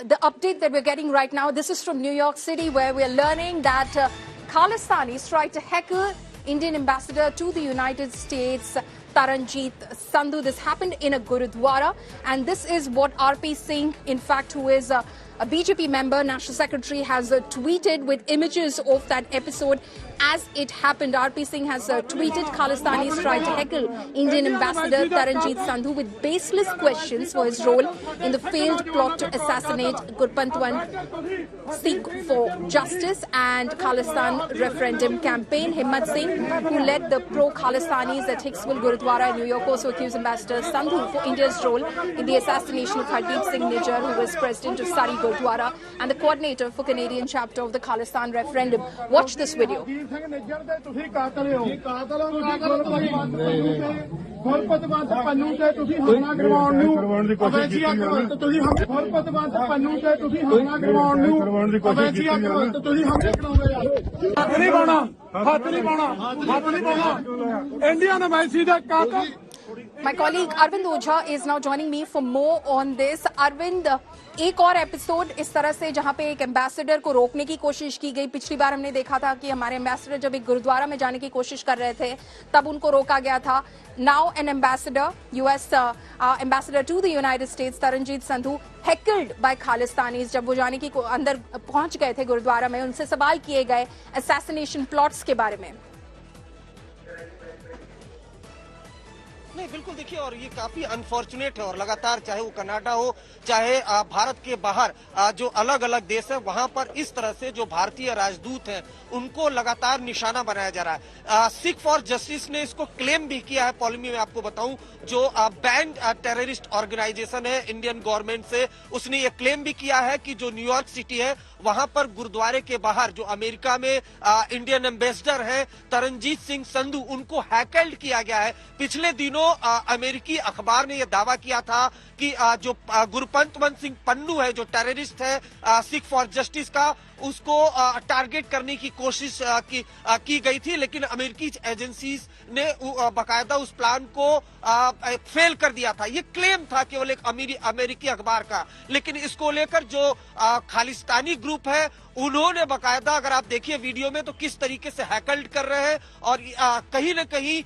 the update that we're getting right now, this is from New York City, where we're learning that Khalistanis tried to heckle Indian ambassador to the United States, Taranjeet Sandhu. This happened in a Gurudwara, and this is what RP Singh, in fact, who is a BJP member, National Secretary, has tweeted with images of that episode as it happened. RP Singh has tweeted, Khalistanis tried to heckle Indian ambassador Taranjeet Sandhu with baseless questions for his role in the failed plot to assassinate Gurpantwant Sikh for Justice and Khalistan referendum campaign. Himmat Singh, who led the pro-Khalistanis at Hicksville Gurudwara in New York, also accused Ambassador Sandhu for India's role in the assassination of Hardeep Singh Nijjar, who was president of Sari Gurudwara and the coordinator for Canadian chapter of the Khalistan referendum. Watch this video. Gurpatwant Pannu ਤੇ ਤੁਸੀਂ ਹਮਲਾ ਕਰਵਾਉਣ ਨੂੰ ਅਵੈਧੀ ਅਕਰਮਤ ਤੁਸੀਂ ਗੁਰਪਤਵੰਤ ਪੰਨੂ ਤੇ ਤੁਸੀਂ ਹਮਲਾ ਕਰਵਾਉਣ ਨੂੰ ਅਵੈਧੀ ਅਕਰਮਤ ਤੁਸੀਂ ਹਮਲੇ ਕਰਾਉਂਦੇ ਆ। ਹੱਥ ਨਹੀਂ ਪਾਉਣਾ, ਹੱਥ ਨਹੀਂ ਪਾਉਣਾ, ਹੱਥ ਨਹੀਂ ਪਾਉਣਾ। ਇੰਡੀਅਨ ਐਮਬੈਸੀ ਦੇ ਕਾਤਲ। My colleague Arvind Ojha is now joining me for more on this. Arvind, एक और एपिसोड इस तरह से जहां पे एक एम्बेसडर को रोकने की कोशिश की गई। पिछली बार हमने देखा था कि हमारे एम्बेसडर जब एक गुरुद्वारा में जाने की कोशिश कर रहे थे तब उनको रोका गया था। Now an ambassador, US ambassador to the United States, Taranjit Sandhu, heckled by Khalistanis. जब वो जाने की अंदर पहुंच गए थे गुरुद्वारा में, उनसे सवाल किए गए असैसिनेशन प्लॉट्स के बारे में। नहीं, बिल्कुल देखिए, और ये काफी अनफॉर्चुनेट है और लगातार चाहे वो कनाडा हो चाहे भारत के बाहर जो अलग अलग देश है वहां पर इस तरह से जो भारतीय राजदूत हैं उनको लगातार निशाना बनाया जा रहा है। सिख फॉर जस्टिस ने इसको क्लेम भी किया है। पॉलिमी में आपको बताऊं, जो बैंड टेररिस्ट ऑर्गेनाइजेशन है इंडियन गवर्नमेंट से, उसने ये क्लेम भी किया है कि जो न्यूयॉर्क सिटी है वहां पर गुरुद्वारे के बाहर जो अमेरिका में इंडियन एम्बेसडर हैं तरनजीत सिंह संधू, उनको हैकल्ड किया गया है। पिछले दिनों अमेरिकी अखबार ने यह दावा किया था कि जो गुरपंतवंत सिंह पन्नू है, जो टेररिस्ट है सिख फॉर जस्टिस का, उसको टारगेट करने की कोशिश की गई थी, लेकिन अमेरिकी एजेंसीज ने बाकायदा उस प्लान को फेल कर दिया था। ये क्लेम था केवल एक अमेरिकी अखबार का, लेकिन इसको लेकर जो खालिस्तानी ग्रुप है उन्होंने बाकायदा, अगर आप देखिए वीडियो में, तो किस तरीके से हैकल्ड कर रहे हैं और कहीं न कहीं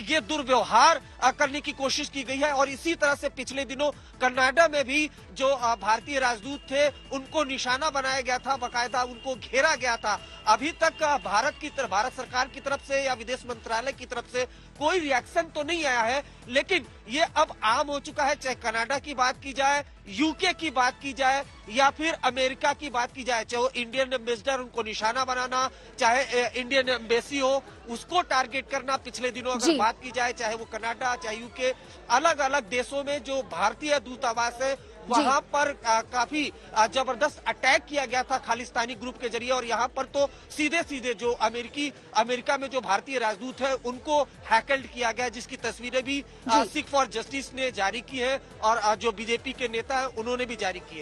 ये दुर्व्यवहार करने की कोशिश की गई है। और इसी तरह से पिछले दिनों कनाडा में भी जो भारतीय राजदूत थे उनको निशाना बनाया गया था, बाकायदा उनको घेरा गया था। अभी तक भारत सरकार की तरफ से या विदेश मंत्रालय की तरफ से कोई रिएक्शन तो नहीं आया है, लेकिन ये अब आम हो चुका है। चाहे कनाडा की बात की जाए, यूके की बात की जाए या फिर अमेरिका की बात की जाए, चाहे वो इंडियन एम्बेसडर, उनको निशाना बनाना, चाहे इंडियन एम्बेसी हो उसको टारगेट करना। पिछले दिनों अगर बात की जाए, चाहे वो कनाडा चाहे यूके, अलग अलग देशों में जो भारतीय दूतावास है वहां पर काफी जबरदस्त अटैक किया गया था खालिस्तानी ग्रुप के जरिए। और यहाँ पर तो सीधे सीधे जो अमेरिका में जो भारतीय राजदूत है उनको हैकल्ड किया गया, जिसकी तस्वीरें भी सिख फॉर जस्टिस ने जारी की है और जो बीजेपी के नेता है उन्होंने भी जारी की है।